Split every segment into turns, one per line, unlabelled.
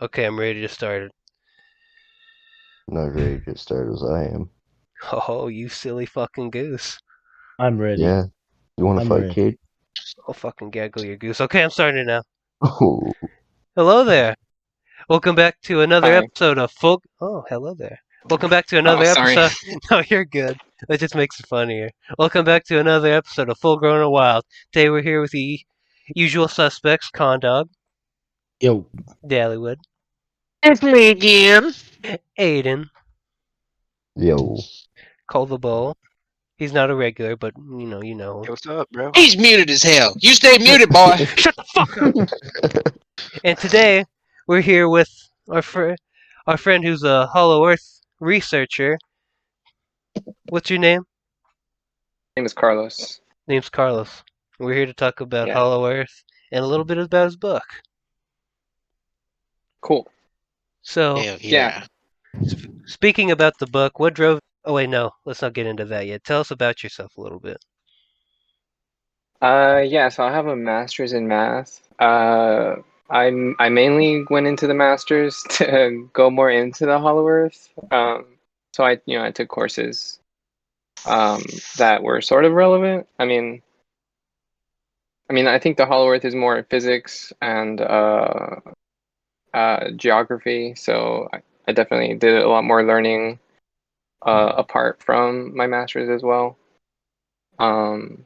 Okay, I'm ready to start it.
Not ready to get started as I am.
Oh, you silly fucking goose.
I'm ready.
Yeah. You want to
I'm
fight,
ready.
Kate?
Oh, fucking gaggle your goose. Okay, I'm starting it now.
Oh,
Hello there. Welcome back to another
Hi.
episode of Full. Oh, hello there. Welcome back to
Oh,
another
sorry.
episode. No, you're good. That just makes it funnier. Welcome back to another episode of Full Grown and Wild. Today we're here with the usual suspects: Condog,
Yo,
Dallywood,
It's me again.
Aiden,
yo.
Call the Bull. He's not a regular, but you know.
Hey, what's up, bro? He's muted as hell. You stay muted, boy.
Shut the fuck up. And today we're here with our friend who's a Hollow Earth researcher. What's your name?
name is Carlos.
Name's Carlos. We're here to talk about
Yeah.
Hollow Earth and a little bit about his book.
Cool.
So,
Hell yeah.
speaking about the book, what drove? Oh wait, no, let's not get into that yet. Tell us about yourself a little bit.
Yeah. So I have a master's in math. I mainly went into the master's to go more into the Hollow Earth. So I took courses that were sort of relevant. I think the Hollow Earth is more physics and geography. So I definitely did a lot more learning apart from my master's as well. Um,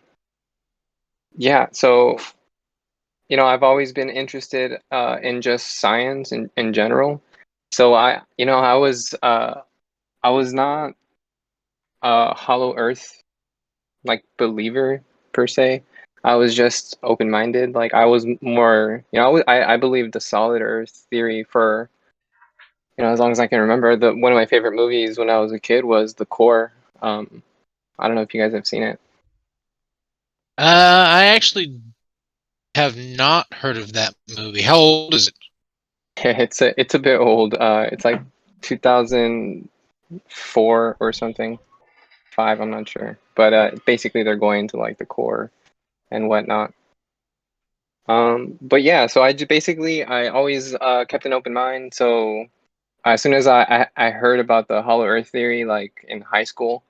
yeah, so I've always been interested in just science in general. So I was not a Hollow Earth like believer per se. I was just open-minded. Like I was more, I believed the solid Earth theory for as long as I can remember. The one of my favorite movies when I was a kid was The Core. I don't know if you guys have seen it.
I actually have not heard of that movie. How old is it?
It's a bit old. It's like 2004 or something. Five, I'm not sure. But basically they're going to like the core and whatnot. But yeah, so I always kept an open mind. So as soon as I heard about the Hollow Earth theory, like in high school,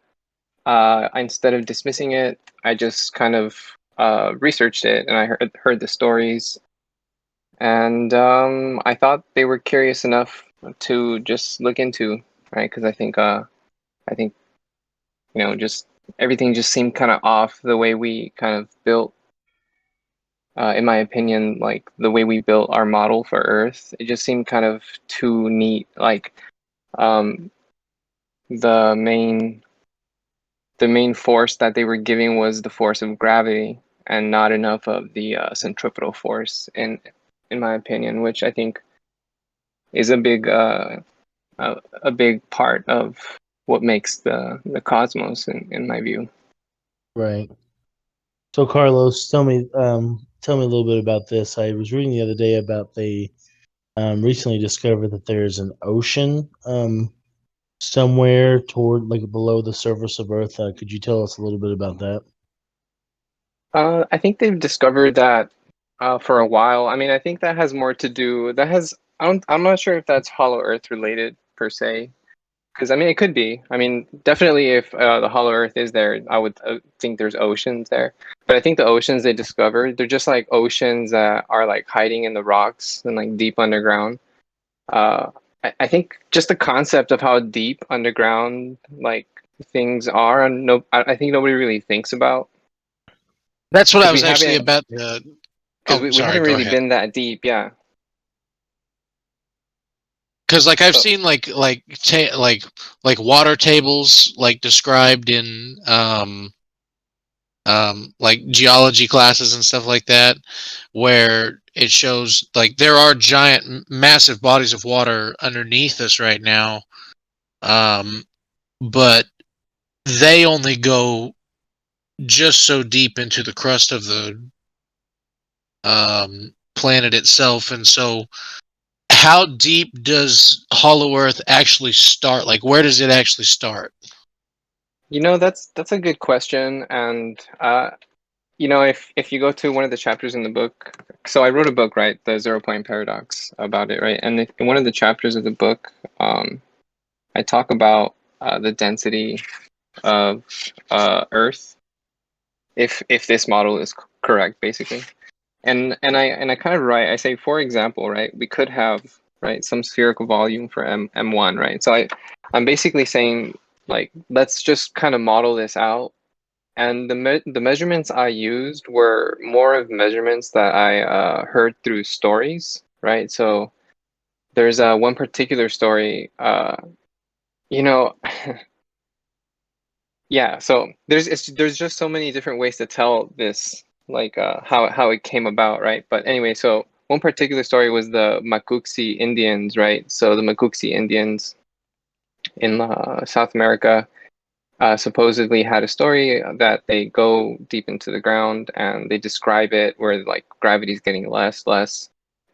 instead of dismissing it, I just kind of researched it and I heard the stories. And I thought they were curious enough to just look into, right? Because I think just everything just seemed kind of off the way we kind of built. In my opinion, like the way we built our model for Earth, it just seemed kind of too neat. Like um, the main force that they were giving was the force of gravity, and not enough of the centripetal force, in my opinion, which I think is a big part of what makes the cosmos in my view.
right. So Carlos, tell me a little bit about this. I was reading the other day about they recently discovered that there's an ocean somewhere toward like below the surface of Earth. Could you tell us a little bit about that?
I think they've discovered that for a while. I think that has more to do. I'm not sure if that's Hollow Earth related per se, because it could be. Definitely if the Hollow Earth is there, I would think there's oceans there. But I think the oceans they discovered, they're just like oceans that are like hiding in the rocks and like deep underground. Uh, I think just the concept of how deep underground like things are, and I think nobody really thinks about
That's what I
because we
was actually
haven't
about to.
because
Oh,
we
sorry.
haven't
Go
really
ahead.
been that deep, yeah.
Because like I've
So
seen like water tables like described in like geology classes and stuff like that, where it shows like there are giant, massive bodies of water underneath us right now, um, but they only go just so deep into the crust of the planet itself, and so how deep does Hollow Earth actually start? Like, where does it actually start?
that's a good question, and you know, if you go to one of the chapters in the book, so I wrote a book, right, the 0 point paradox about it, right, and in one of the chapters of the book, I talk about the density of Earth if this model is correct, basically. And I kind of write, I say, for example, right, we could have, right, some spherical volume for M1, right? So I'm basically saying, like, let's just kind of model this out. And the measurements I used were more of measurements that I heard through stories, right? So there's one particular story, you know, yeah. So there's just so many different ways to tell this, like how it came about, right? But anyway, so one particular story was the Macuxi Indians, right? So the Macuxi Indians in South America supposedly had a story that they go deep into the ground and they describe it where like gravity's getting less,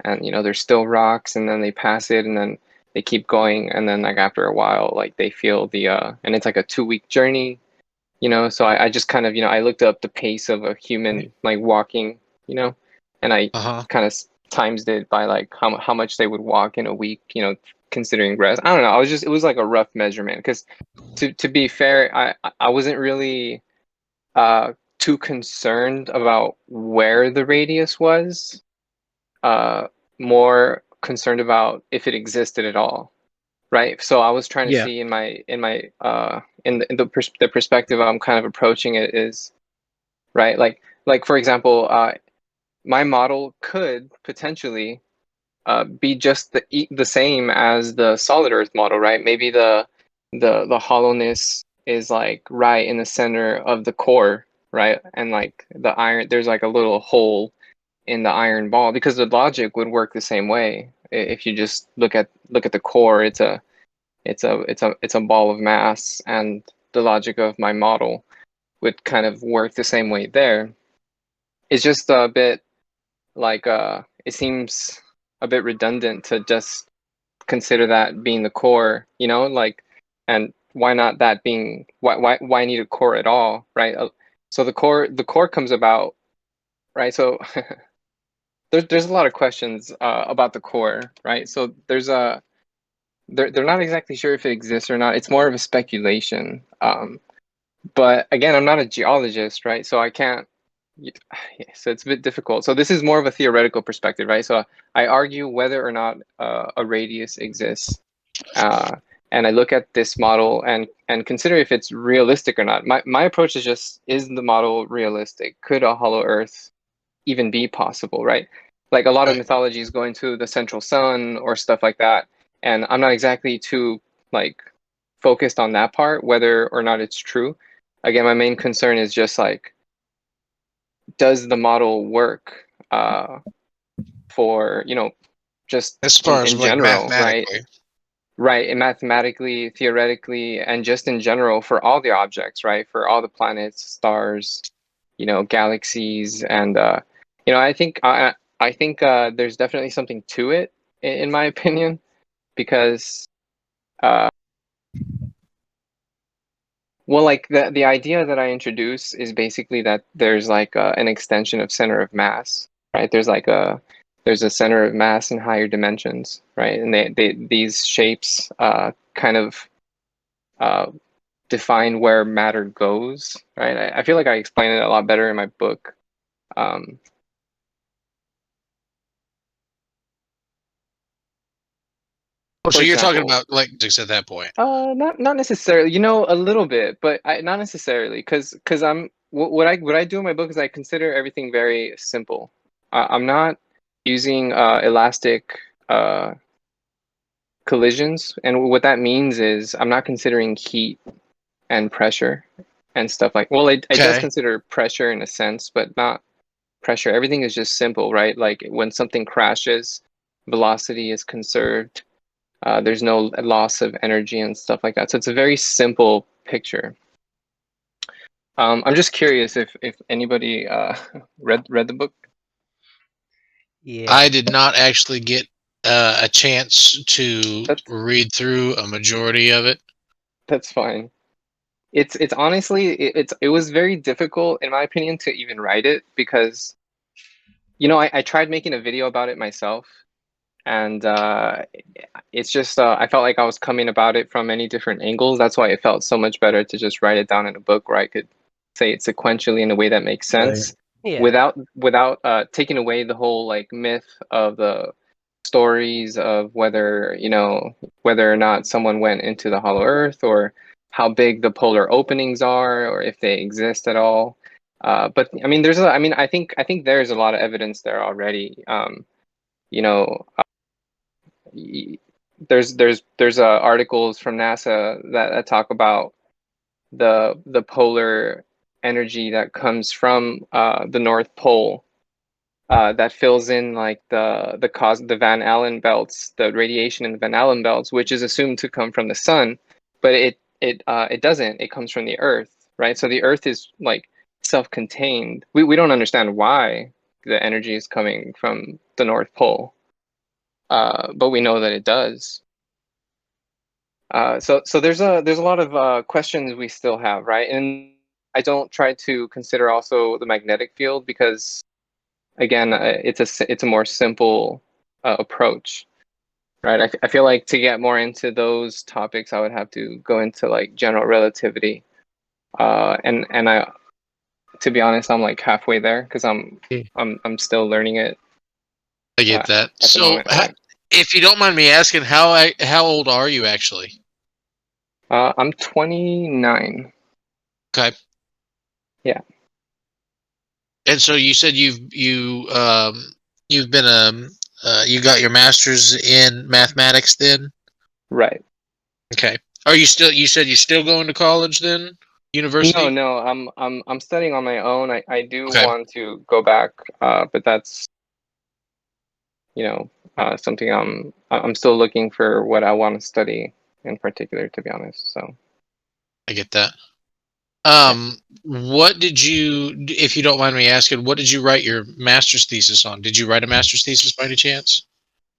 and you know there's still rocks, and then they pass it, and then they keep going, and then like after a while, like they feel the and it's like a 2 week journey, you know. So I just kind of, you know, I looked up the pace of a human like walking, you know, and I
Uh-huh.
kind of times it by like how much they would walk in a week, you know, considering rest. I don't know, I was just, it was like a rough measurement, because to be fair, I wasn't really too concerned about where the radius was, uh more concerned about if it existed at all, right? So I was trying to
Yeah.
see in my the perspective I'm kind of approaching it is, right, like for example, my model could potentially be just the same as the solid Earth model, right? Maybe the hollowness is like right in the center of the core, right? And like the iron, there's like a little hole in the iron ball, because the logic would work the same way. If you just look at the core, it's a ball of mass, and the logic of my model would kind of work the same way there. It's just a bit like it seems a bit redundant to just consider that being the core, you know, like, and why not that being, why need a core at all, right? So the core comes about, right? So there's a lot of questions about the core, right? So there's a they're not exactly sure if it exists or not. It's more of a speculation. But again, I'm not a geologist, right? So I can't. So it's a bit difficult. So this is more of a theoretical perspective, right? So I argue whether or not a radius exists, uh, and I look at this model and consider if it's realistic or not. My approach is just, is the model realistic? Could a hollow Earth even be possible, right? Like a lot of
Right.
mythologies go into the central sun or stuff like that, and I'm not exactly too like focused on that part, whether or not it's true. Again, my main concern is just like, does the model work for, you know, just
As far as
in
like
general, right?
mathematically.
Right, and mathematically, theoretically, and just in general for all the objects, right? For all the planets, stars, you know, galaxies, and you know, I think there's definitely something to it, in my opinion, because uh, well, like the idea that I introduce is basically that there's like an extension of center of mass, right? There's a center of mass in higher dimensions, right? And these shapes kind of uh, define where matter goes, right? I feel like I explain it a lot better in my book. Um,
Oh,
for
so you're talking
example,
about like physics at that point.
not necessarily, you know, a little bit, but not necessarily, because I'm what I do in my book is I consider everything very simple. I'm not using elastic uh, collisions, and what that means is I'm not considering heat and pressure and stuff like. Well, it does
Okay.
consider pressure in a sense, but not pressure. Everything is just simple, right? Like when something crashes, velocity is conserved. There's no loss of energy and stuff like that. So it's a very simple picture. I'm just curious if anybody read the book.
Yeah.
I did not actually get a chance to
That's
read through a majority of it.
that's fine. It's honestly it was very difficult in my opinion to even write it because I tried making a video about it myself, and it's just I felt like I was coming about it from many different angles. That's why it felt so much better to just write it down in a book where I could say it sequentially in a way that makes
Right.
sense
Yeah.
without taking away the whole like myth of the stories of whether or not someone went into the hollow earth, or how big the polar openings are, or if they exist at all. But I mean, I think there's a lot of evidence there already. You know, there's articles from NASA that talk about the polar energy that comes from the North Pole, that fills in like the Van Allen belts, the radiation in the Van Allen belts, which is assumed to come from the sun, but it doesn't. It comes from the Earth, right? So the Earth is like self-contained. We don't understand why the energy is coming from the North Pole, but we know that it does. So there's a lot of questions we still have, right? And I don't try to consider also the magnetic field because again, it's a more simple approach, right? I feel like to get more into those topics, I would have to go into like general relativity, and I, to be honest, I'm like halfway there because
Yeah.
I'm still learning it
I get that.
at the
So,
moment, right?
if you don't mind me asking, how old are you actually?
I'm 29.
Okay.
Yeah,
And so you said you've been you got your master's in mathematics then?
right.
Okay. Are you still? You said you're still going to college then?
No,
University?
no, I'm studying on my own. I do
Okay.
want to go back, but that's something I'm still looking for what I want to study in particular, to be honest. So
I get that.
yeah,
What did you, if you don't mind me asking, what did you write your master's thesis on? Did you write a master's thesis by any chance?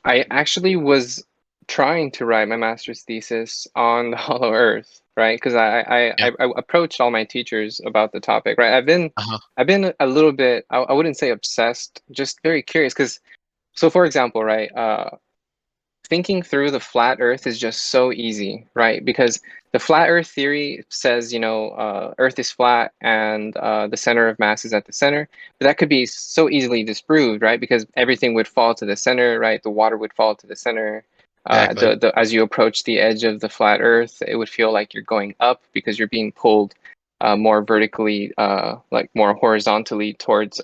I actually was trying to write my master's thesis on the Hollow Earth, right? Because
Yeah.
I approached all my teachers about the topic, right?
Uh-huh.
I've been a little bit, I wouldn't say obsessed, just very curious. Because so, for example, right, thinking through the flat earth is just so easy, right? Because the flat earth theory says, earth is flat and the center of mass is at the center. But that could be so easily disproved, right? Because everything would fall to the center, right? The water would fall to the center.
Exactly.
As you approach the edge of the flat earth, it would feel like you're going up because you're being pulled more vertically, like more horizontally towards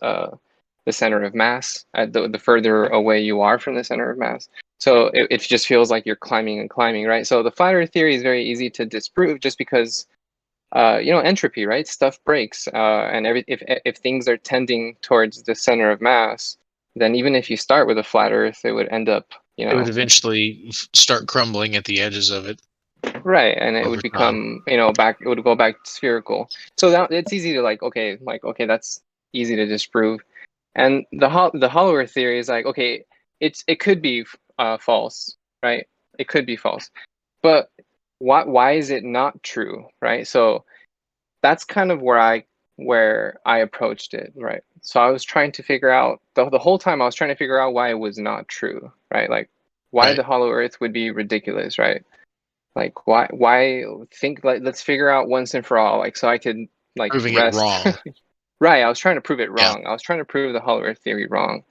the center of mass, the further away you are from the center of mass. So it just feels like you're climbing and climbing, right? So the flat earth theory is very easy to disprove just because, entropy, right? Stuff breaks, and if things are tending towards the center of mass, then even if you start with a flat earth, it would end up,
It would eventually start crumbling at the edges of it
right, and it
over
would
time.
become, back. It would go back spherical. So that it's easy to okay, that's easy to disprove. And the hollow earth theory is like, okay, it could be false, right? It could be false, but why is it not true, right? So that's kind of where I approached it, right? So I was trying to figure out the whole time I was trying to figure out why it was not true, right? Like why
Right.
the hollow earth would be ridiculous, right? Like why think, like, let's figure out once and for all, like, so I could like
Proving it
rest.
wrong.
Right, I was trying to prove it
Yeah.
wrong. I was trying to prove the hollow earth theory wrong.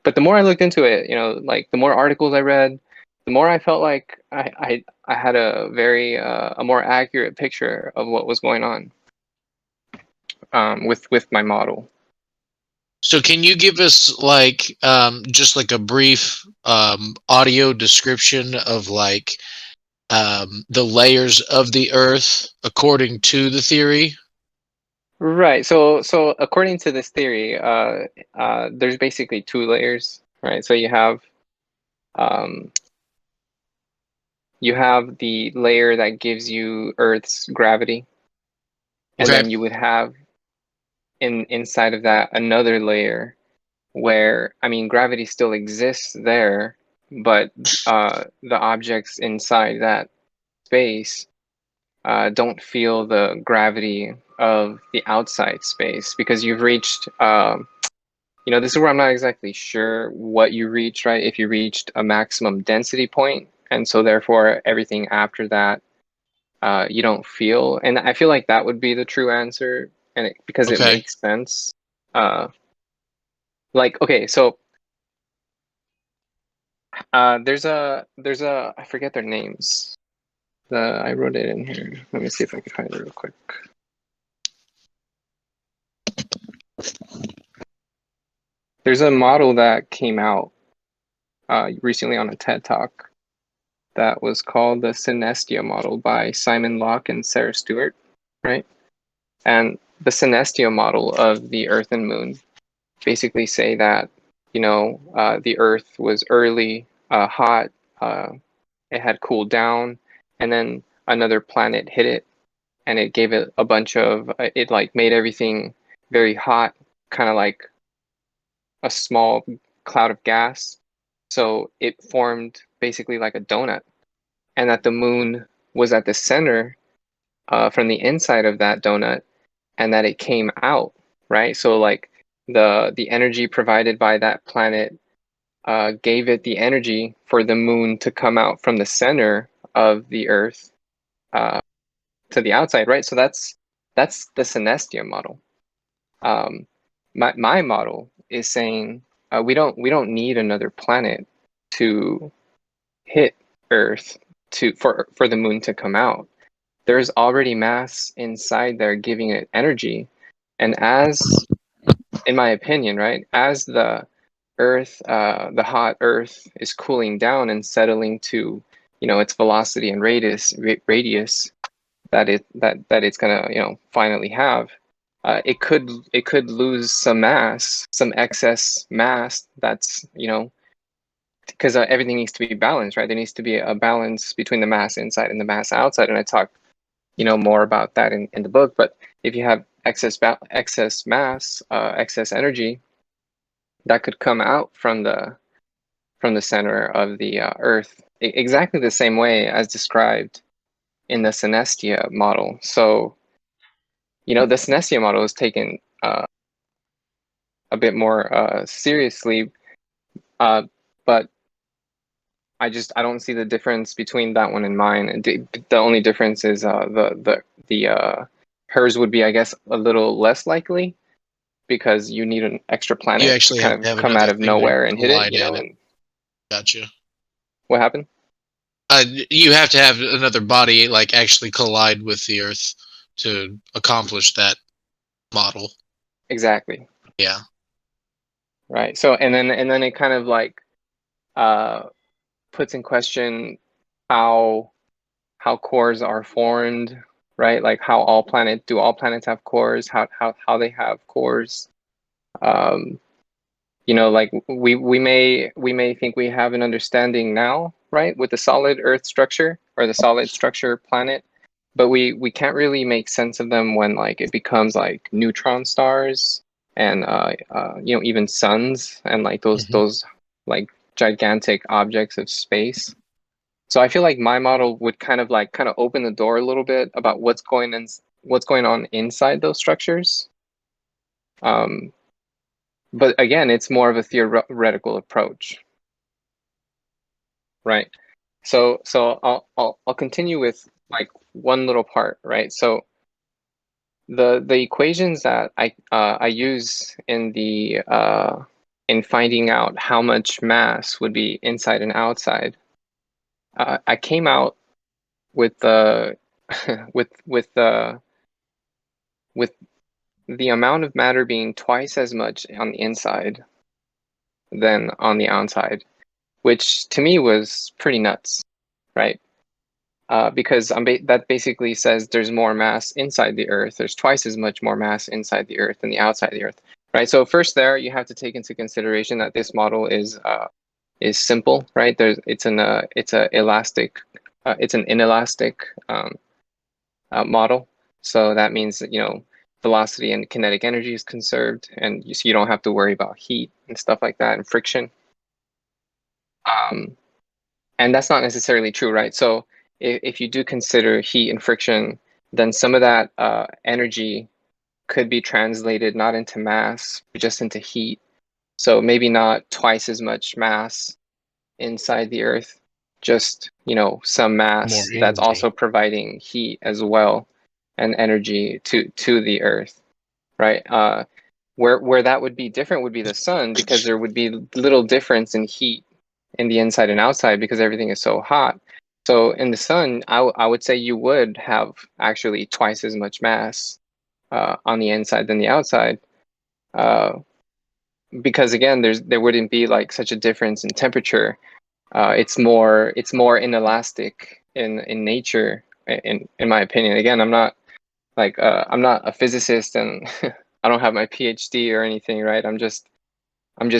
But the more I looked into it, like the more articles I read, the more I felt like I had a very a more accurate picture of what was going on, with my model.
So can you give us like just like a brief audio description of like the layers of the earth according to the theory?
Right. So according to this theory, there's basically two layers, right? So um, you have the layer that gives you Earth's gravity, and
Okay.
then you would have inside of that another layer where, I mean, gravity still exists there, but the objects inside that space don't feel the gravity of the outside space because you've reached, this is where I'm not exactly sure what you reached, right? If you reached a maximum density point, and so therefore everything after that, you don't feel. And I feel like that would be the true answer, and because it
Okay.
makes sense. Okay, so there's a I forget their names. I wrote it in here. Let me see if I can find it real quick. There's a model that came out recently on a TED Talk that was called the Synestia model by Simon Locke and Sarah Stewart, right? And the Synestia model of the Earth and Moon basically say that, the Earth was early hot, it had cooled down, and then another planet hit it, and it gave it a bunch of, it like made everything very hot, kind of like a small cloud of gas. So it formed basically like a donut, and that the moon was at the center from the inside of that donut, and that it came out, right? So like the energy provided by that planet gave it the energy for the moon to come out from the center of the Earth to the outside, right? So that's the Synestia model. My model is saying we don't need another planet to hit Earth for the moon to come out. There's already mass inside there giving it energy, and in my opinion, right, as the Earth, the hot Earth is cooling down and settling to, its velocity and radius that it's gonna, finally have. It could lose some mass, some excess mass. That's because everything needs to be balanced, right? There needs to be a balance between the mass inside and the mass outside, and I talk, more about that in the book. But if you have excess mass, excess energy, that could come out from the center of the Earth, exactly the same way as described in the Synestia model. So, the Synestia model is taken a bit more seriously, but I don't see the difference between that one and mine. The only difference is the hers would be, I guess, a little less likely because you need an extra
You
planet to
actually have
kind
to
of
have
come out
another
of
thing to
nowhere and hit it,
collide at it.
and
Gotcha.
what happened?
You have to have another body like actually collide with the Earth to accomplish that model.
Exactly.
Yeah.
Right. So and then it kind of like puts in question how cores are formed, right? Like how all planets have cores? How they have cores? Um, like we may think we have an understanding now, right, with the solid Earth structure or the solid structure planet, but we can't really make sense of them when like it becomes like neutron stars and even suns and like those like gigantic objects of space. So I feel like my model would kind of open the door a little bit about what's going on inside those structures. Um, but again, it's more of a theoretical approach, right? So I'll continue with like one little part, right? So the equations that I use in finding out how much mass would be inside and outside, I came out with the with the amount of matter being twice as much on the inside than on the outside, which to me was pretty nuts, right? Because that basically says there's more mass inside the Earth. There's twice as much more mass inside the Earth than the outside the Earth, right? So first, there you have to take into consideration that this model is simple, right? It's an inelastic model. So that means that velocity and kinetic energy is conserved, and so you don't have to worry about heat and stuff like that and friction. And that's not necessarily true, right? So if you do consider heat and friction then some of that energy could be translated not into mass, but just into heat. So maybe not twice as much mass inside the Earth, just, some mass
More
that's
energy.
also providing heat as well and energy to the Earth, right? Where that would be different would be the sun, because there would be little difference in heat in the inside and outside because everything is so hot. So in the sun, I would say you would have actually twice as much mass on the inside than the outside, uh, because again, there wouldn't be like such a difference in temperature. It's more inelastic in nature, in my opinion. Again, I'm not a physicist, and I don't have my PhD or anything, right? I'm just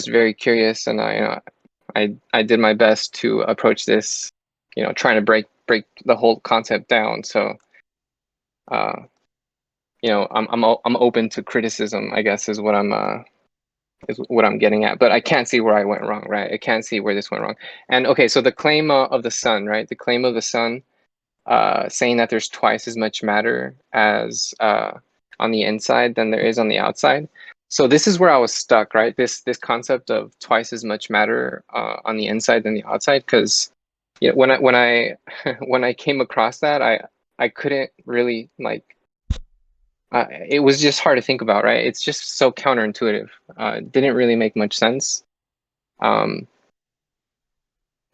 very curious, and I did my best to approach this, trying to break the whole concept down. So, uh, I'm open to criticism, I guess, is what I'm getting at. But I can't see where I went wrong, right? I can't see where this went wrong. And okay, so the claim of the sun, right? The claim of the sun, saying that there's twice as much matter as on the inside than there is on the outside. So this is where I was stuck, right? This concept of twice as much matter on the inside than the outside, because when I when I came across that, I couldn't really like. It was just hard to think about, right? It's just so counterintuitive. It didn't really make much sense. Um,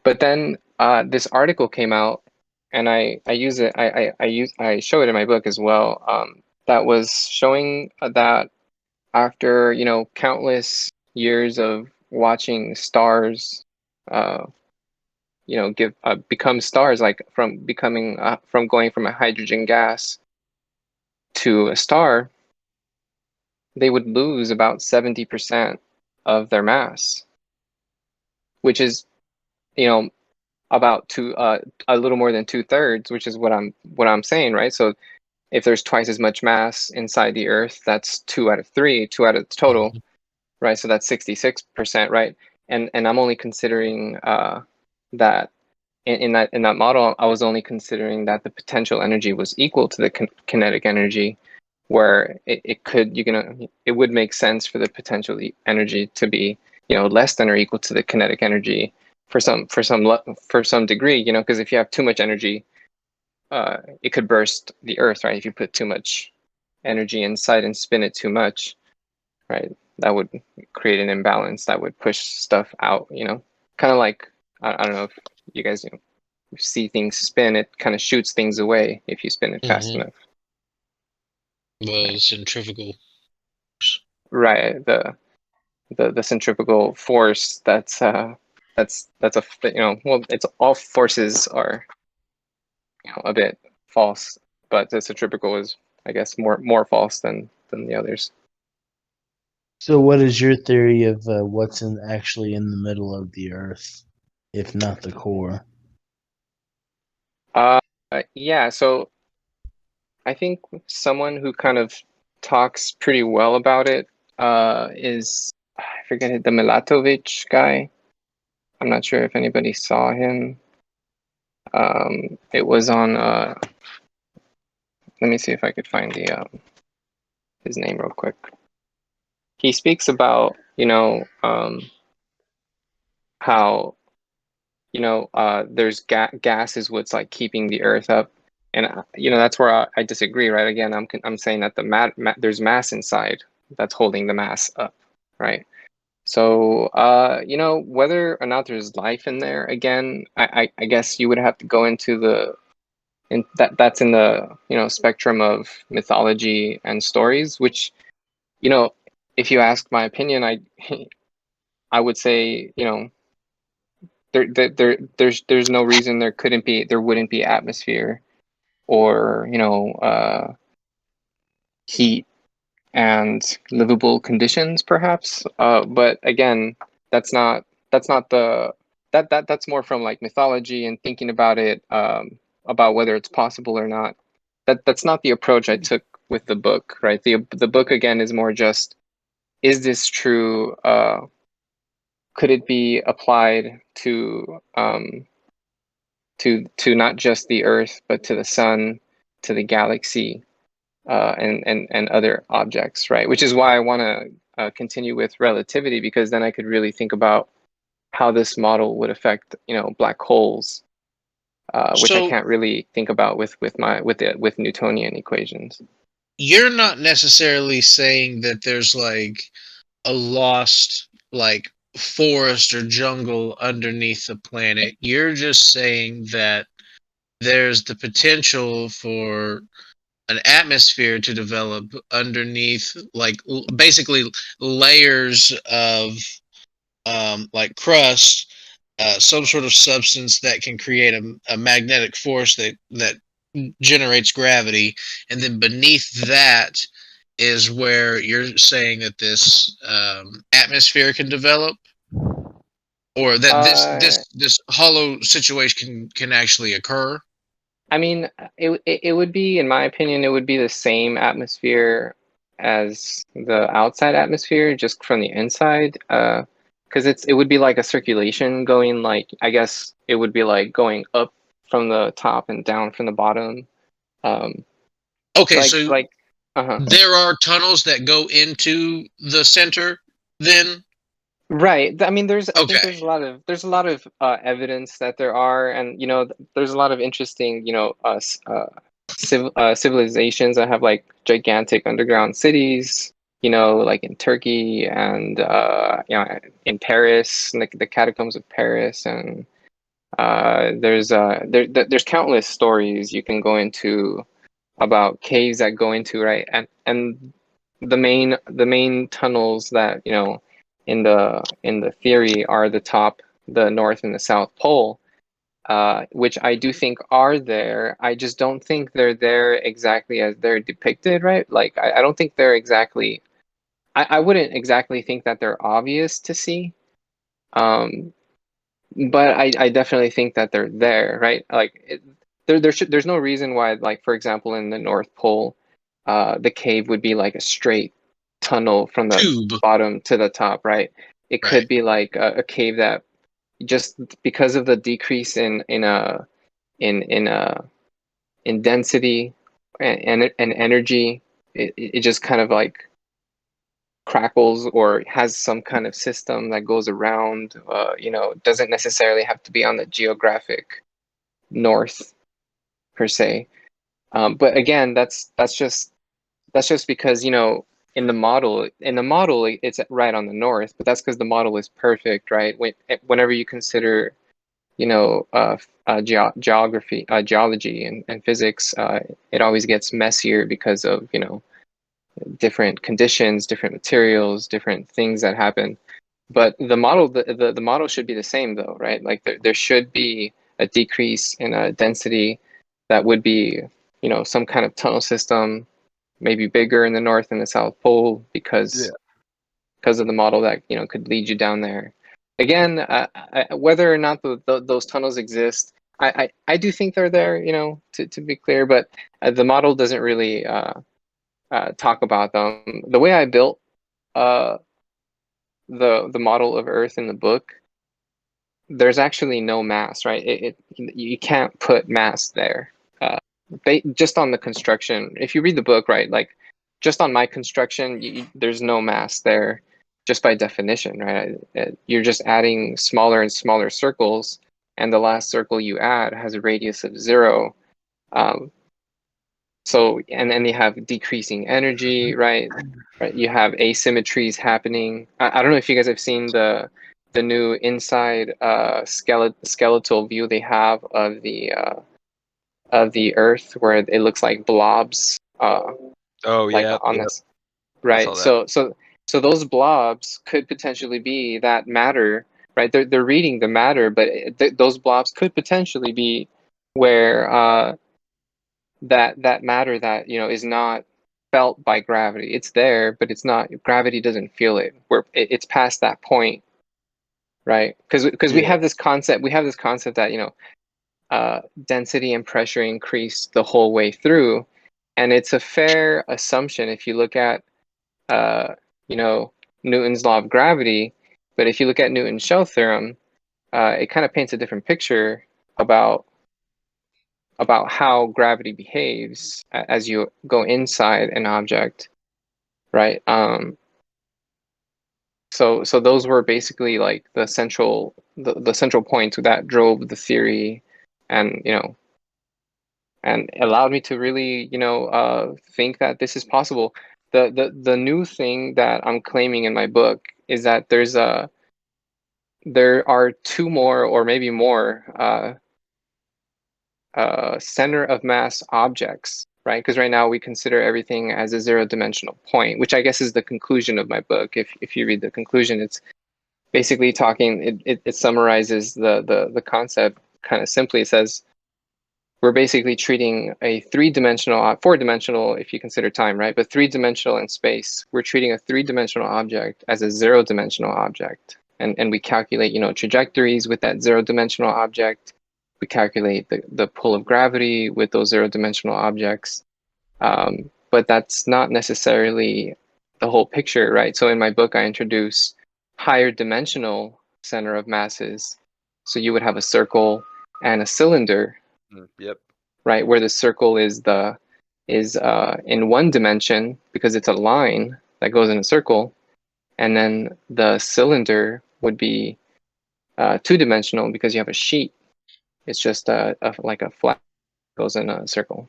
but then this article came out, and I use it. I show it in my book as well. That was showing that after countless years of watching stars, uh, give become stars, like from going from a hydrogen gas to a star, they would lose about 70% of their mass, which is, you know, about a little more than 2/3, which is what I'm saying, right? So if there's twice as much mass inside the Earth, that's two out of three, two out of the total, right? So that's 66%, right? And I'm only considering that in that model, I was only considering that the potential energy was equal to the kinetic energy, where it would make sense for the potential energy to be less than or equal to the kinetic energy for some degree, because if you have too much energy, it could burst the Earth, right? If you put too much energy inside and spin it too much, right? That would create an imbalance that would push stuff out, kind of like, I don't know if you guys see things spin, it kind of shoots things away if you spin it fast enough.
The centrifugal.
Right. The centrifugal force, that's a well, it's all forces are a bit false, but the centrifugal is, I guess, more false than the others.
So, what is your theory of what's actually in the middle of the Earth, if not the core?
Yeah, so I think someone who kind of talks pretty well about it is, I forget it, the Milatovich guy. I'm not sure if anybody saw him. It was on. Let me see if I could find his name real quick. He speaks about how there's gas is what's like keeping the Earth up, and that's where I disagree. Right? Again, I'm saying that there's mass inside that's holding the mass up, right? So whether or not there's life in there, again, I guess you would have to go into that's in the spectrum of mythology and stories, which if you ask my opinion, I would say there's no reason there wouldn't be atmosphere or heat and livable conditions, perhaps. But again, that's more from like mythology and thinking about it, about whether it's possible or not. That's not the approach I took with the book, right? The book again is more just, is this true? Could it be applied to not just the Earth, but to the sun, to the galaxy and other objects, right? Which is why I want to continue with relativity, because then I could really think about how this model would affect, black holes, which I
So
can't really think about with Newtonian equations.
you're not necessarily saying that there's like a lost like forest or jungle underneath the planet. You're just saying that there's the potential for an atmosphere to develop underneath, like basically layers of like crust, some sort of substance that can create a magnetic force that generates gravity, and then beneath that is where you're saying that this atmosphere can develop, or that this
Uh,
this this hollow situation can actually occur.
I mean, it would be, in my opinion, it would be the same atmosphere as the outside atmosphere, just from the inside. Because it would be like a circulation going, like, I guess it would be like going up from the top and down from the bottom. Um,
Okay,
like
so
like, uh-huh.
there are tunnels that go into the center. Then
Right. I mean, I think
okay,
there's a lot of evidence that there are, and there's a lot of interesting, civilizations that have like gigantic underground cities, like in Turkey and in Paris, like the catacombs of Paris, and there's countless stories you can go into about caves that go into, right, and the main tunnels that in the theory are the north and the south pole, which I do think are there. I just don't think they're there exactly as they're depicted, right? Like I don't think they're exactly. I wouldn't exactly think that they're obvious to see. Um, but I definitely think that they're there, right? Like there's no reason why, like, for example, in the North Pole, the cave would be like a straight tunnel from the
tube,
bottom to the top, right? It
right?
could be like a cave that, just because of the decrease in density and energy, it just kind of like crackles or has some kind of system that goes around. Doesn't necessarily have to be on the geographic north per se. But again, that's just because, in the model it's right on the north, but that's because the model is perfect, right? Whenever you consider, geology and physics, it always gets messier because of, different conditions, different materials, different things that happen. But the model should be the same though, right? Like there should be a decrease in density that would be, some kind of tunnel system, maybe bigger in the north and the south pole, because of the model that could lead you down there. Again, whether or not those tunnels exist, I do think they're there, to be clear, but the model doesn't really talk about them. The way I built uh, the model of Earth in the book, there's actually no mass, right? You can't put mass there. Just on the construction, if you read the book, right, like just on my construction, there's no mass there, just by definition, right? You're just adding smaller and smaller circles, and the last circle you add has a radius of 0. Um, so, and then you have decreasing energy, right? Right. You have asymmetries happening. I don't know if you guys have seen the new inside skeletal view they have of the Earth, where it looks like blobs,
Oh
like
yeah,
on
yeah,
this,
I saw
right?
that.
So those blobs could potentially be that matter, right? They're reading the matter, but those blobs could potentially be where that matter that is not felt by gravity. It's there, but it's not. Gravity doesn't feel it. It's past that point, right? Because we
Yeah.
have this concept. We have this concept that density and pressure increase the whole way through, and it's a fair assumption if you look at uh, you know Newton's law of gravity. But if you look at Newton's shell theorem, it kind of paints a different picture about about how gravity behaves as you go inside an object, right? So those were basically like the central points that drove the theory, and and allowed me to really think that this is possible. The new thing that I'm claiming in my book is that there are two more or maybe more center of mass objects, right? Because right now we consider everything as a zero-dimensional point, which I guess is the conclusion of my book. If you read the conclusion, it's basically talking. It summarizes the concept kind of simply. It says we're basically treating a three-dimensional, four-dimensional if you consider time, right? But three-dimensional in space, we're treating a three-dimensional object as a zero-dimensional object, and we calculate trajectories with that zero-dimensional object. We calculate the pull of gravity with those zero-dimensional objects. But that's not necessarily the whole picture, right? So in my book, I introduce higher dimensional center of masses. So you would have a circle and a cylinder,
Yep.
right? Where the circle is in one dimension because it's a line that goes in a circle, and then the cylinder would be two-dimensional because you have a sheet. It's just like a flat goes in a circle,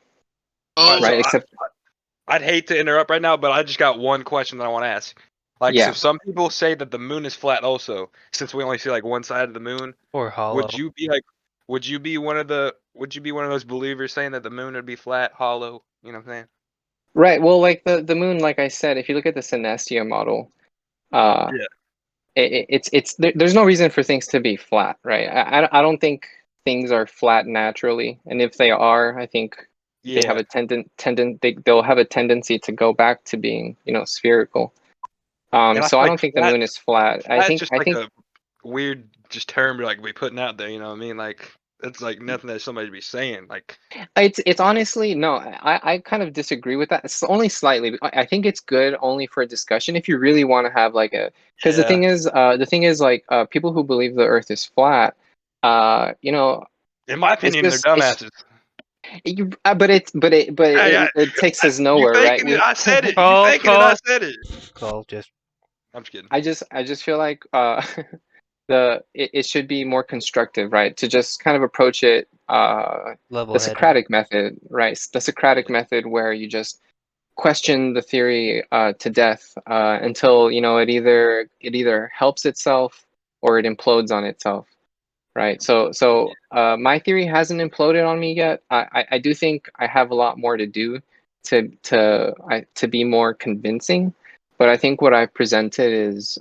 Oh,
right?
So
Except
I'd hate to interrupt right now, but I just got one question that I want to ask. Like,
yeah,
so some people say that the moon is flat also, since we only see like one side of the moon.
Or hollow.
Would you be one of those believers saying that the moon would be flat, hollow? You know what I'm saying?
right. Well, like the moon, like I said, if you look at the Synestia model, uh,
Yeah.
there's no reason for things to be flat, right? I don't think things are flat naturally, and if they are, I think they have
Yeah.
they'll have a tendency to go back to being spherical.
And I
So
feel
I
like
don't think the moon is flat.
flat's just like a weird just term to like be putting out there. You know what I mean? Like it's like nothing that somebody be saying. Like
it's honestly no. I kind of disagree with that. It's only slightly. I think it's good only for a discussion if you really want to have like because
yeah.
the thing is like people who believe the Earth is flat,
In my
it's
opinion, they're
just it's
dumbasses. Hey,
it takes us
you
nowhere, right?
thinking it? I said it. You
Cole,
thinking it? I
Cole,
said it.
Cole, just
I'm just kidding.
I just feel like it should be more constructive, right? To just kind of approach it the
level-headed.
Socratic method, right? The Socratic method where you just question the theory to death until it either helps itself or it implodes on itself, right? So my theory hasn't imploded on me yet. I do think I have a lot more to do to be more convincing, but I think what I've presented is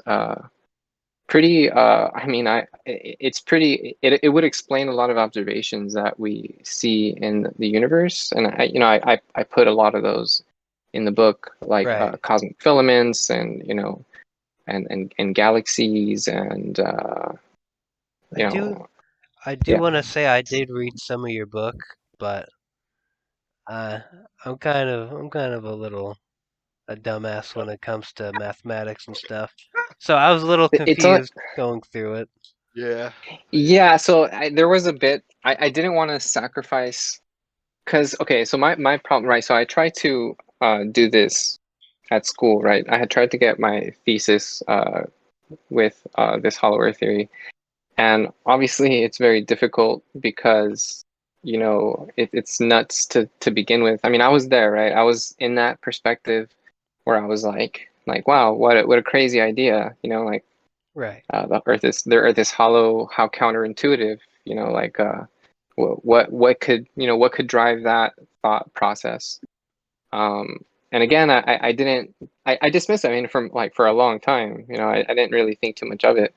pretty. I mean, it's pretty. It would explain a lot of observations that we see in the universe, and I put a lot of those in the book, like
Right.
cosmic filaments, and and galaxies, and
I do I do
yeah.
want to say I did read some of your book, but I'm kind of a little a dumbass when it comes to mathematics and stuff. So I was a little
It's on.
confused going through it.
Yeah.
Yeah, so there was a bit I didn't want to sacrifice because okay, so my problem, right? So I tried to do this at school, right? I had tried to get my thesis with this hollow earth theory, and obviously it's very difficult because it's nuts to begin with. I mean, I was there, right? I was in that perspective where I was like wow, what a crazy idea, like
Right.
the earth is hollow. How counterintuitive, like what could what could drive that thought process? And again, I didn't I dismissed it. I mean, from like for a long time, I didn't really think too much of it.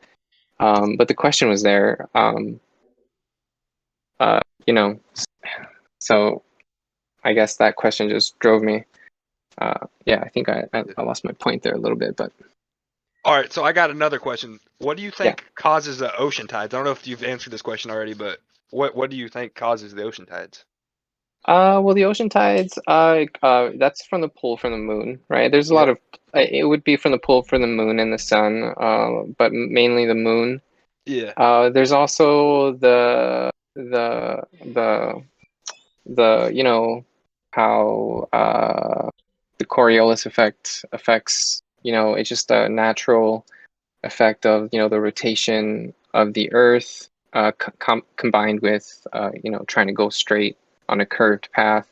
But the question was there. Uh, you know, so I guess that question just drove me. Yeah, I think I lost my point there a little bit, but
All right. So I got another question. What do you
yeah.
think causes the ocean tides? I don't know if you've answered this question already, but what do you think causes the ocean tides?
Well, the ocean tides, that's from the pull from the moon, right? There's a lot
Yeah.
of, it would be from the pull from the moon and the sun, but mainly the moon.
Yeah.
There's also the the how the Coriolis effect affects, it's just a natural effect of the rotation of the Earth, combined with trying to go straight on a curved path,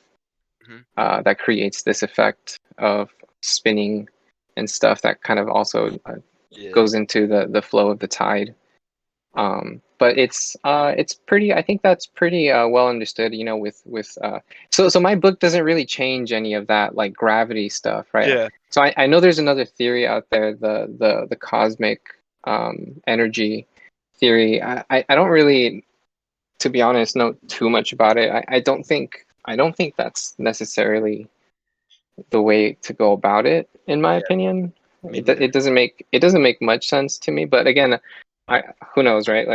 that creates this effect of spinning and stuff that kind of also goes into the flow of the tide. But it's pretty. I think that's pretty well understood. So my book doesn't really change any of that like gravity stuff, right?
Yeah.
So I know there's another theory out there, the cosmic energy theory. I don't really, to be honest, know too much about it. I don't think that's necessarily the way to go about it, in my opinion.
Me
It,
neither.
it doesn't make much sense to me. But again, who knows, right?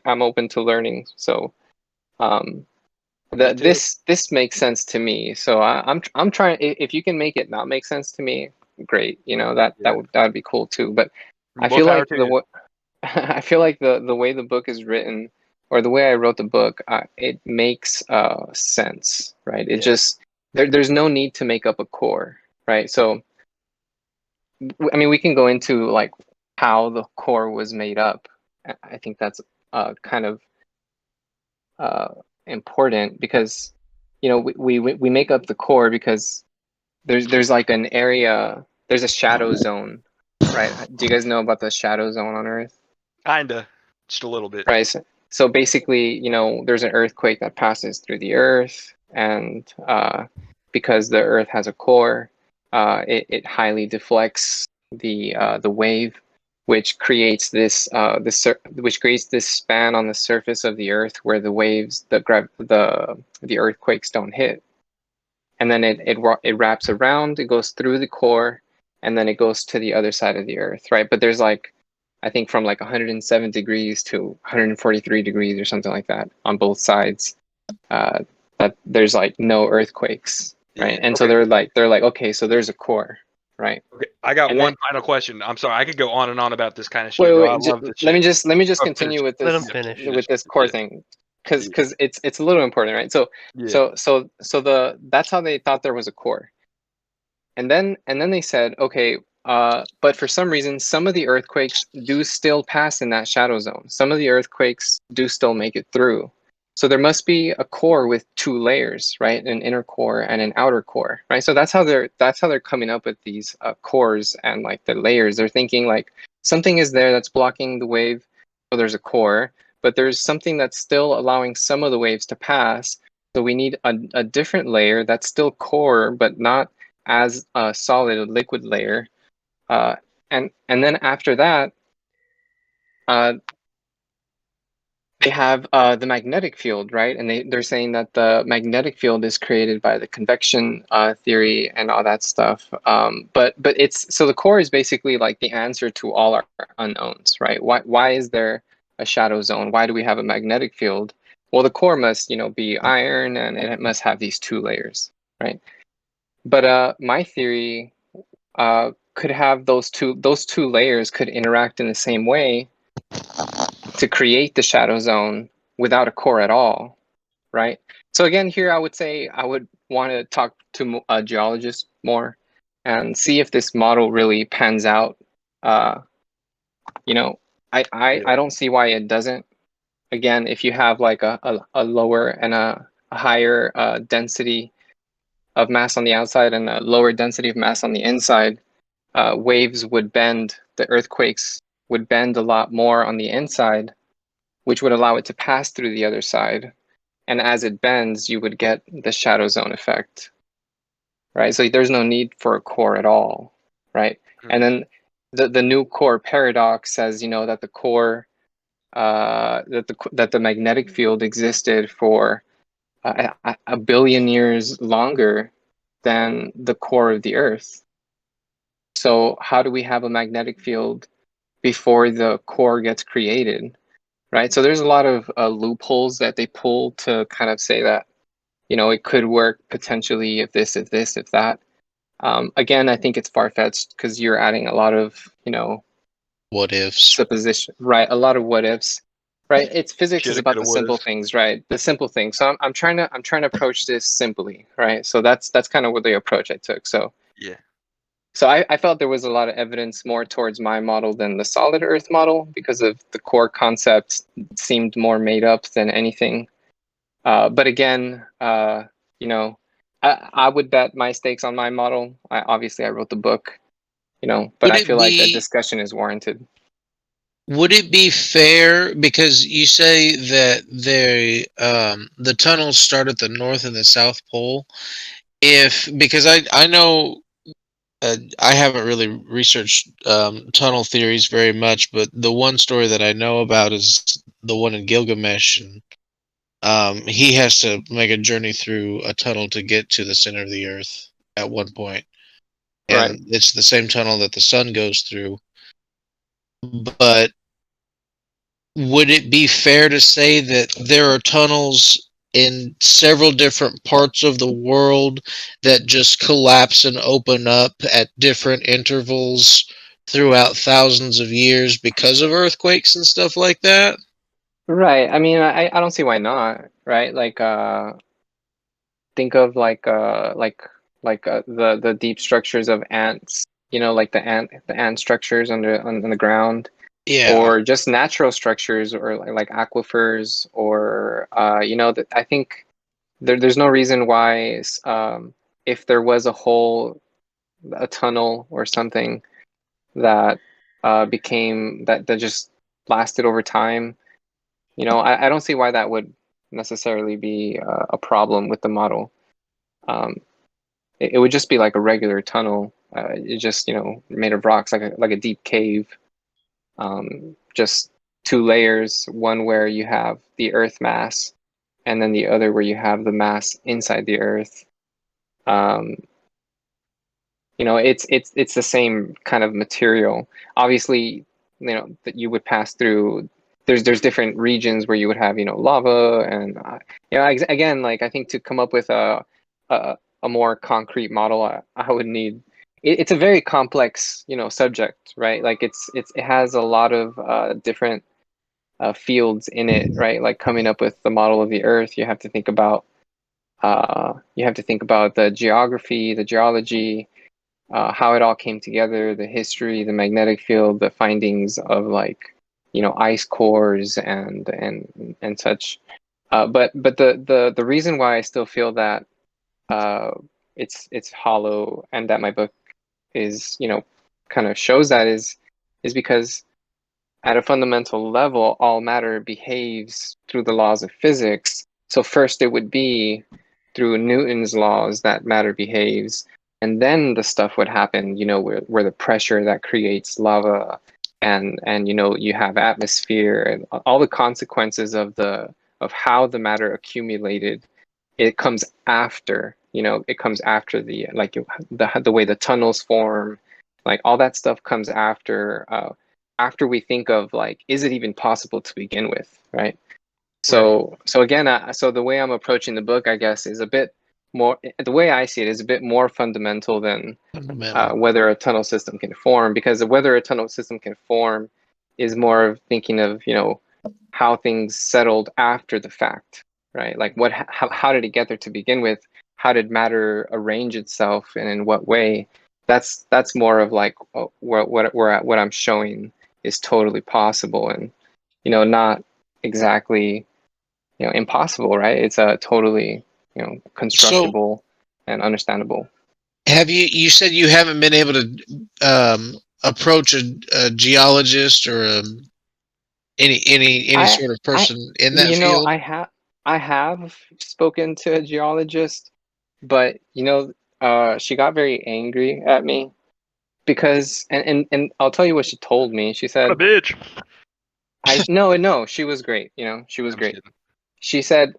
I'm open to learning. So
Me too.
this makes sense to me. So I'm trying. If you can make it not make sense to me, great. That would be cool too. But I
More
feel
power
like
to you.
I feel like the way the book is written, or the way I wrote the book, it makes sense, right? It
Yeah.
just there's no need to make up a core, right? So I mean, we can go into like how the core was made up. I think that's kind of important, because we make up the core because there's like an area, there's a shadow zone, right? Do you guys know about the shadow zone on Earth?
Kinda. Just a little bit.
Right. So basically, there's an earthquake that passes through the Earth, and because the Earth has a core, it highly deflects the wave, which creates which creates this span on the surface of the Earth where the waves, the earthquakes don't hit, and then it wraps around, it goes through the core, and then it goes to the other side of the Earth, right? But there's like, I think from like 107 degrees to 143 degrees or something like that on both sides. That there's like no earthquakes, right?
Yeah.
And so
Okay.
they're like, okay, so there's a core, right?
Okay. I got
And then
one final question. I'm sorry. I could go on and on about this kind of
wait,
shit,
wait,
bro. I
wait,
love this
let me
shit.
just
Oh, finish.
continue with
Let him
Yeah,
finish.
finish.
this core
Yeah.
thing,
Yeah.
because it's a little important, right? So
Yeah.
that's how they thought there was a core. And then they said, okay, but for some reason, some of the earthquakes do still pass in that shadow zone. Some of the earthquakes do still make it through. So there must be a core with two layers, right? An inner core and an outer core, right? So that's how they're coming up with these cores and like the layers. They're thinking like something is there that's blocking the wave, so there's a core, but there's something that's still allowing some of the waves to pass. So we need a different layer that's still core, but not as a solid liquid layer, uh, and then after that, uh, they have the magnetic field, right? And they're saying that the magnetic field is created by the convection theory and all that stuff. But it's, so the core is basically like the answer to all our unknowns, right? Why is there a shadow zone? Why do we have a magnetic field? Well, the core must be iron, and it must have these two layers, right? But my theory could have those two layers could interact in the same way to create the shadow zone without a core at all, right? So again, here I would say I would want to talk to a geologist more and see if this model really pans out. Uh, you know, I don't see why it doesn't. Again, if you have like a lower and a higher density of mass on the outside and a lower density of mass on the inside, waves would bend, the earthquakes would bend a lot more on the inside, which would allow it to pass through the other side. And as it bends, you would get the shadow zone effect, right? So there's no need for a core at all, right? And then the new core paradox says, that the core, that the magnetic field existed for a billion years longer than the core of the Earth. So how do we have a magnetic field before the core gets created, right? So there's a lot of loopholes that they pull to kind of say that, it could work potentially if this, if that. Again, I think it's far-fetched because you're adding a lot of,
What ifs?
supposition, right? A lot of what ifs. right? It's physics is
Shoulda,
about
coulda,
the simple
wouldas.
things, right? The simple things. So I'm trying to approach this simply, right? So that's kind of what the approach I took. So
Yeah.
I felt there was a lot of evidence more towards my model than the solid Earth model because of the core concept seemed more made up than anything. But again, you know, I would bet my stakes on my model. Obviously I wrote the book, you know, but
Would
I
it
feel like a
be
discussion is warranted.
would it be fair, because you say that the tunnels start at the North and the South Pole? If because I know I haven't really researched tunnel theories very much, but the one story that I know about is the one in Gilgamesh, and he has to make a journey through a tunnel to get to the center of the Earth at one point,
Right.
and it's the same tunnel that the sun goes through. But would it be fair to say that there are tunnels in several different parts of the world that just collapse and open up at different intervals throughout thousands of years because of earthquakes and stuff like that?
Right. I mean, I don't see why not, right? Like think of the deep structures of ants, you know, like the ant structures on the ground,
Yeah.
or just natural structures, or like aquifers, or you know, that I think there's no reason why if there was a tunnel or something that became that just lasted over time, you know, I don't see why that would necessarily be a problem with the model. Um, it would just be like a regular tunnel. It just, you know, made of rocks, like a deep cave. Just two layers, one where you have the Earth mass, and then the other where you have the mass inside the Earth. Um, you know, it's the same kind of material. Obviously, you know, that you would pass through. There's different regions where you would have, you know, lava, and you know, again, like I think to come up with a, a more concrete model, I would need. It's a very complex, you know, subject, right? Like it has a lot of different fields in it, right? Like coming up with the model of the Earth, you have to think about the geography, the geology, how it all came together, the history, the magnetic field, the findings of, like, you know, ice cores and such. But the reason why I still feel that uh, it's hollow, and that my book is, you know, kind of shows that is because at a fundamental level, all matter behaves through the laws of physics. So first it would be through Newton's laws that matter behaves, and then the stuff would happen, you know, where the pressure that creates lava, and you know, you have atmosphere and all the consequences of how the matter accumulated. It comes after, you know, it comes after the way the tunnels form, like all that stuff comes after we think of, like, is it even possible to begin with, right? So again, so the way I'm approaching the book, I guess, is a bit more, the way I see it is a bit more fundamental than
Fundamental.
whether a tunnel system can form, because whether a tunnel system can form is more of thinking of, you know, how things settled after the fact, right? Like how did it get there to begin with? How did matter arrange itself, and in what way? That's more of like what I'm showing is totally possible, and, you know, not exactly, you know, impossible, right? It's a totally, you know,
So
constructible and understandable.
have you said you haven't been able to approach a geologist or any
I
sort of
I
person in that
you know,
field?
I have spoken to a geologist, but, you know, she got very angry at me because, and I'll tell you what she told me. She
What a
said,
bitch.
I no, she was great, you know, she was
I'm just
great.
kidding.
She said,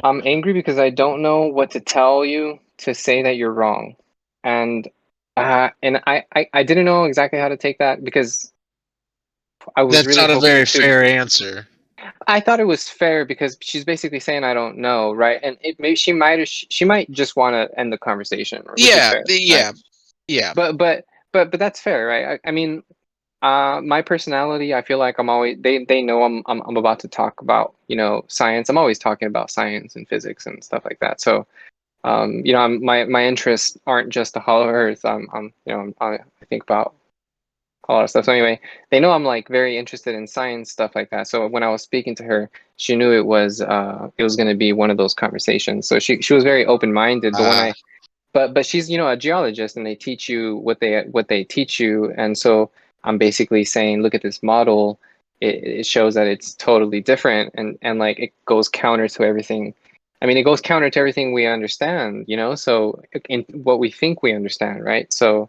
I'm angry because I don't know what to tell you to say that you're wrong. And I didn't know exactly how to take that, because I was
That's
really
not a
hoping
very
to.
fair answer.
I thought it was fair because she's basically saying I don't know, right? And it maybe she might just want to end the conversation, which is
Yeah,
fair, right?
yeah, yeah.
But that's fair, right? I mean, My personality, I feel like I'm always they know I'm about to talk about, science. I'm always talking about science and physics and stuff like that. So, my interests aren't just the Hollow Earth. I think about a lot of stuff. So anyway, they know I'm like very interested in science stuff like that. So when I was speaking to her, she knew it was going to be one of those conversations. So she was very open minded. But when
Uh,
I but she's a geologist, and they teach you what they teach you, and so I'm basically saying, look at this model. It shows that it's totally different, and like it goes counter to everything. I mean, it goes counter to everything we understand, so in what we think we understand, right? So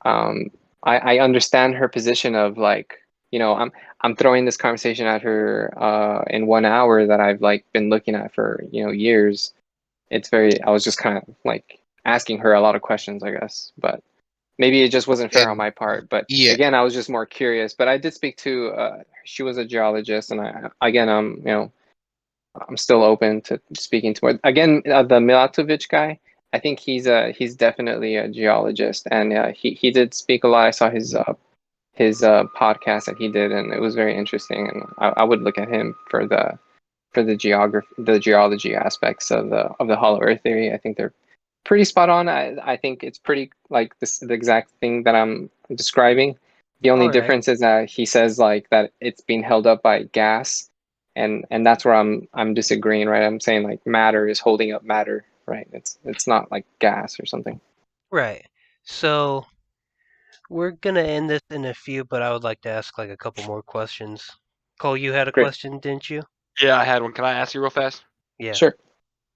um, I understand her position of like, I'm throwing this conversation at her in 1 hour that I've like been looking at for years. I was just kind of like asking her a lot of questions, I guess, but maybe it just wasn't fair on
and
my part. But
yeah,
again, I was just more curious. But I did speak to she was a geologist, and I'm still open to speaking to more. Again, the Milatovic guy, I think he's definitely a geologist, and he did speak a lot. I saw his podcast that he did, and it was very interesting. And I would look at him for the geology aspects of the Hollow Earth theory. I think they're pretty spot on. I think it's pretty like the exact thing that I'm describing. The only
All right.
difference is that he says like that it's being held up by gas, and that's where I'm disagreeing, right? I'm saying like matter is holding up matter, right? It's not like gas or something.
Right. So we're gonna end this in a few, but I would like to ask like a couple more questions. Cole, you had a
Great,
question, didn't you?
Yeah, I had one. Can I ask you real fast?
Yeah.
sure.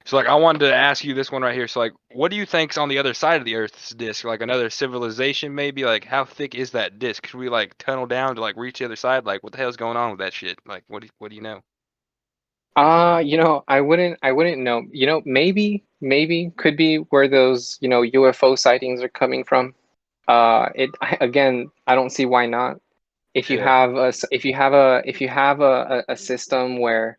So like I wanted to ask you this one right here. So like what do you think's on the other side of the Earth's disk? Like another civilization maybe? Like how thick is that disk? Should we like tunnel down to like reach the other side? Like what the hell's going on with that shit? Like what do you know?
I wouldn't know. Maybe could be where those, UFO sightings are coming from. Again, I don't see why not. If you
Yeah.
have a system where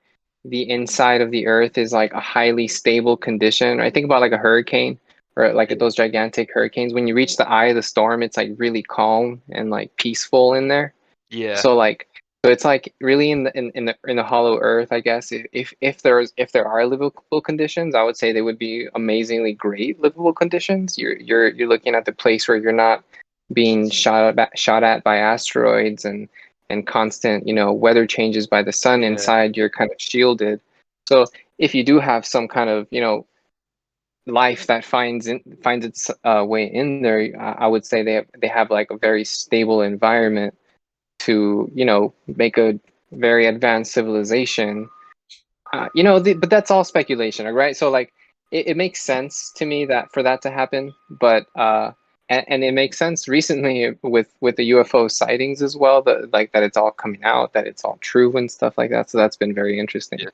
the inside of the Earth is like a highly stable condition, right? Think about like a hurricane or like those gigantic hurricanes. When you reach the eye of the storm, it's like really calm and like peaceful in there.
Yeah.
So it's like really in the hollow earth, I guess. If there are livable conditions, I would say they would be amazingly great livable conditions. You're looking at the place where you're not being shot at by asteroids and constant, weather changes by the sun
Yeah.
inside. You're kind of shielded. So if you do have some kind of, life that finds its way in there, I would say they have like a very stable environment to make a very advanced civilization. But that's all speculation, right? So like it makes sense to me that for that to happen, but and it makes sense recently with the UFO sightings as well, that like that it's all coming out, that it's all true and stuff like that. So that's been very interesting.
Yeah.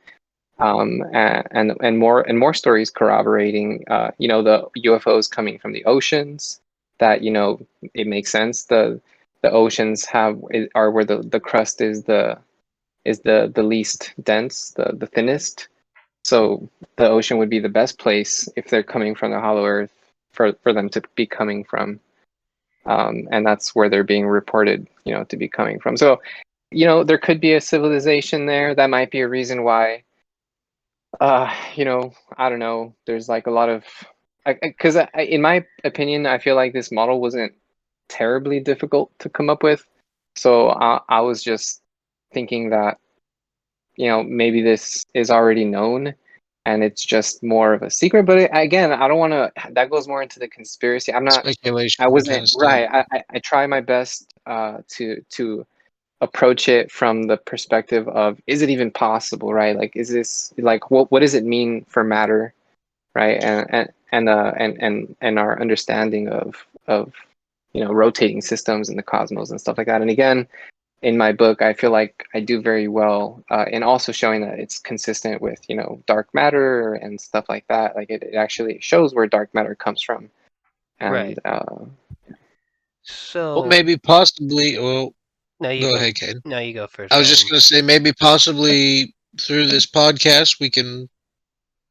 And more stories corroborating the UFOs coming from the oceans, that it makes sense. The oceans are where the crust is the least dense, the thinnest. So the ocean would be the best place if they're coming from the hollow earth for them to be coming from. And that's where they're being reported, to be coming from. So, there could be a civilization there. That might be a reason why, I don't know. There's like a lot of, because in my opinion, I feel like this model wasn't terribly difficult to come up with. So I was just thinking that, maybe this is already known and it's just more of a secret. But again, I don't want to, that goes more into the conspiracy. I
speculation kind
wasn't
of stuff.
right. I try my best to approach it from the perspective of, is it even possible, right? Like, is this like, what does it mean for matter, right? And our understanding of rotating systems in the cosmos and stuff like that. And again, in my book, I feel like I do very well in also showing that it's consistent with, dark matter and stuff like that. Like it actually shows where dark matter comes from.
Right.
And
Well,
So
maybe possibly. Well,
now you
go
go.
ahead, Kane.
Now you go
I
first,
was just
Adam.
going to say maybe possibly through this podcast we can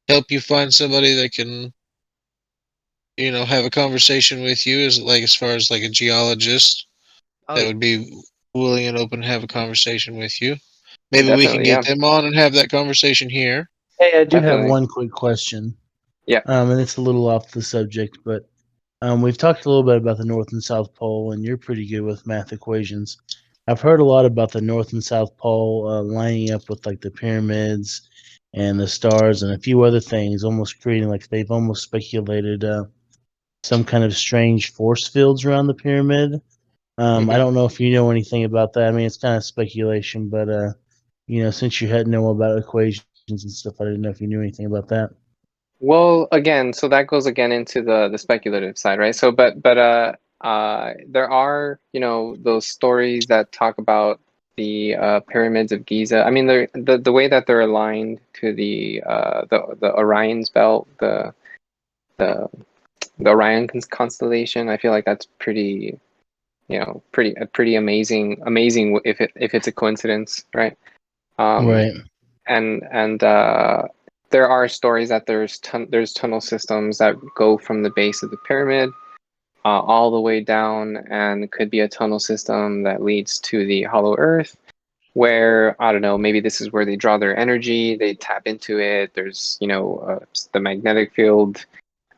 help you find somebody that can have a conversation with you as far as like a geologist.
Oh,
that would be willing and open to have a conversation with you.
Well,
Maybe we can
definitely,
get
yeah,
them on and have that conversation here.
Hey, I do have
definitely.
one quick question.
Yeah.
And it's a little off the subject, but we've talked a little bit about the North and South Pole, and you're pretty good with math equations. I've heard a lot about the North and South Pole lining up with like the pyramids and the stars and a few other things, almost creating like they've almost speculated some kind of strange force fields around the pyramid. I
Mhm.
don't know if you know anything about that. I mean, it's kind of speculation, but since you had know about equations and stuff, I didn't know if you knew anything about that.
Well, again, so that goes again into the speculative side, right? So, but there are, those stories that talk about the pyramids of Giza. I mean, the way that they're aligned to the Orion's belt, the Orion constellation. I feel like that's pretty, pretty amazing if it's a coincidence, right? Um,
Right.
and there are stories that there's tunnel systems that go from the base of the pyramid all the way down, and it could be a tunnel system that leads to the hollow earth, where I don't know, maybe this is where they draw their energy, they tap into it. There's the magnetic field.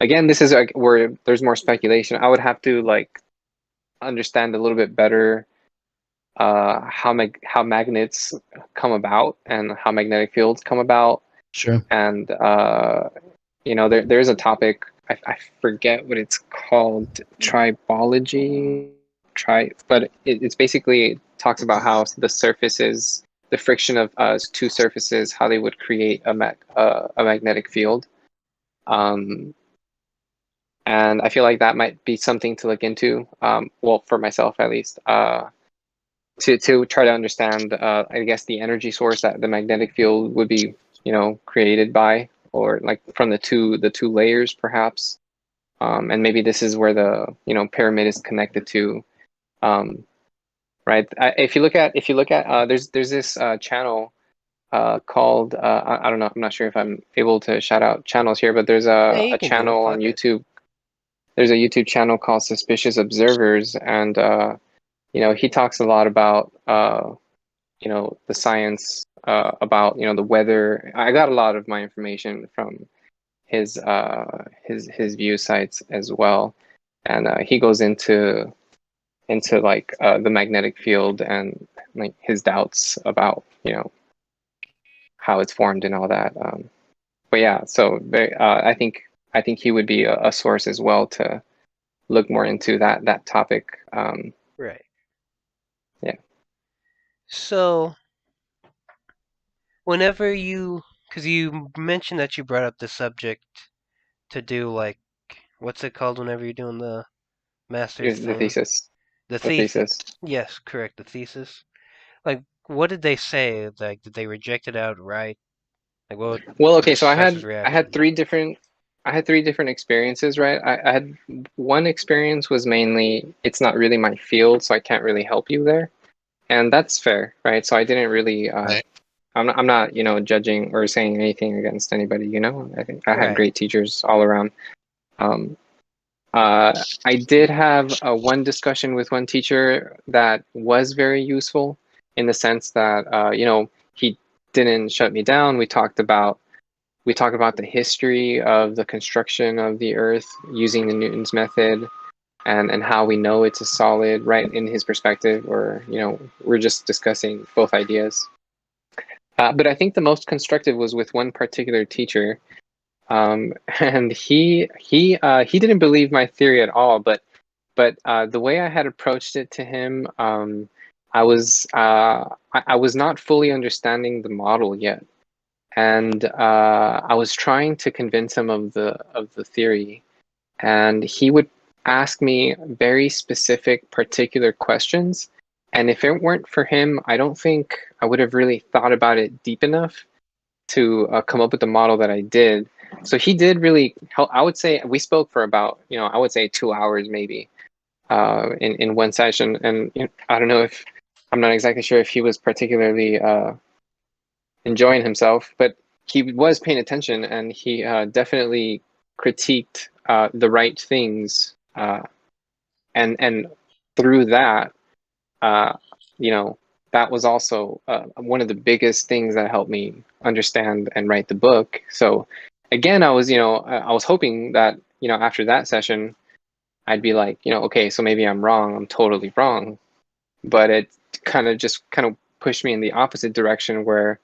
Again, this is where there's more speculation. I would have to like understand a little bit better how magnets come about and how magnetic fields come about.
Sure.
And there's a topic, I forget what it's called, tribology, but it's basically talks about how the friction of two surfaces, how they would create a magnetic field. Um, and I feel like that might be something to look into. Well, for myself at least. To try to understand, I guess, the energy source that the magnetic field would be, created by, or like from the two layers, perhaps. And maybe this is where the pyramid is connected to, right? If you look at there's this channel called I don't know, I'm not sure if I'm able to shout out channels here, but there's
yeah,
a
you can do it.
channel on
Fuck it.
YouTube. There's a YouTube channel called Suspicious Observers, and he talks a lot about the science, about the weather. I got a lot of my information from his view sites as well, and he goes into like the magnetic field and like his doubts about how it's formed and all that. But yeah, so I think he would be a source as well to look more into that topic.
Right.
Yeah.
So, whenever because you mentioned that you brought up the subject to do like, what's it called whenever you're doing the master's
The
thing?
thesis.
The
The
thesis.
thesis.
Yes, correct. The thesis. Like, what did they say? Like, did they reject it outright? Like, what
Well,
was
okay,
the
so I
professor's
had I had
reaction?
three different experiences, right? I had one experience was mainly it's not really my field, so I can't really help you there, and that's fair, right? So I didn't really
Right.
I'm not judging or saying anything against anybody. I think I had
Right.
great teachers all around. Um, I did have one discussion with one teacher that was very useful in the sense that he didn't shut me down. We talked about the history of the construction of the Earth using the Newton's method, and how we know it's a solid, right, in his perspective, or we're just discussing both ideas. But I think the most constructive was with one particular teacher, and he didn't believe my theory at all. But the way I had approached it to him, I was not fully understanding the model yet, and I was trying to convince him of the theory, and he would ask me very specific, particular questions. And if it weren't for him, I don't think I would have really thought about it deep enough to come up with the model that I did. So he did really help. I would say we spoke for about, I would say 2 hours maybe, in one session. And I don't know if I'm not exactly sure if he was particularly enjoying himself, but he was paying attention, and he definitely critiqued the right things, and through that, you know, that was also one of the biggest things that helped me understand and write the book. So again, I was, I was hoping that, after that session, I'd be like, okay, so maybe I'm wrong. I'm totally wrong. But it kind of pushed me in the opposite direction where,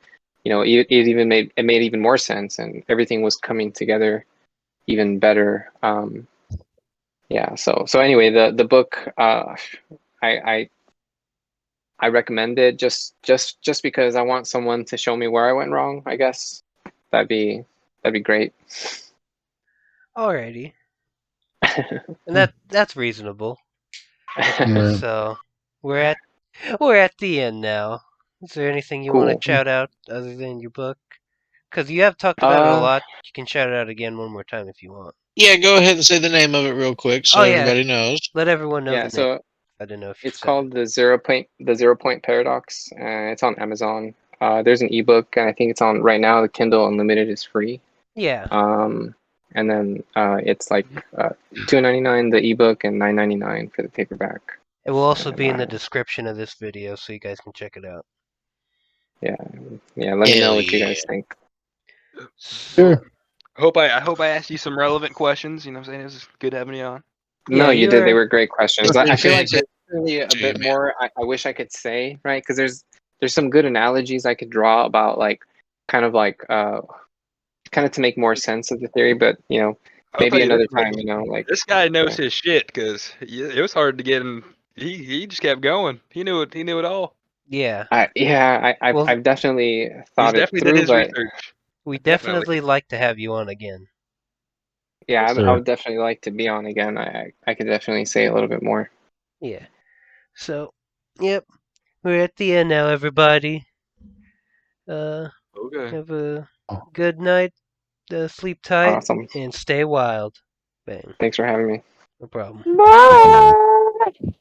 it even made even more sense and everything was coming together even better. Yeah. So anyway, the book, I I recommend it just because I want someone to show me where I went wrong. I guess that'd be great.
Alrighty, and that's reasonable.
Yeah.
So we're at the end now. Is there anything you want
Cool.
to shout out other than your book? Because you have talked about it a
Uh,
lot. You can shout it out again one more time if you want.
Yeah, go ahead and say the name of it real quick so
Oh yeah,
everybody knows.
let everyone know
yeah.
the name.
So
I don't know if you've
it's
said it.
called the 0 Point Paradox. It's on Amazon. There's an ebook, and I think it's on right now. The Kindle Unlimited is free.
Yeah,
And then it's like $2.99 the ebook and $9.99 for the paperback.
it will also be in the
And
description of this video, so you guys can check it out.
yeah, let me know
Hell
what you
yeah.
guys think.
Sure.
I hope I asked you some relevant questions. You know what I'm saying? It was good having you on.
Yeah,
No, you
you
did. They
are.
were great questions.
It's
I
been
feel like
fantastic
there's really a
to you,
bit
man.
more I wish I could say, right? Because there's some good analogies I could draw about like kind of like kind of to make more sense of the theory, but
I'll tell
maybe
you this
another
much.
time, like
This guy knows
yeah.
his shit because it was hard to get him. He just kept going. He knew it. He knew it all.
Yeah.
I've
Well,
definitely
He's
thought it
definitely did
through,
his
but
research.
we
Definitely.
definitely like to have you on again.
yeah,
Yes,
I
sir.
would definitely like to be on again. I could definitely say a little bit more.
Yeah. So, yep, we're at the end now, everybody. Uh,
Okay.
have a good night. Sleep tight
Awesome.
and stay wild. Bang.
Thanks for having me.
No problem.
Bye.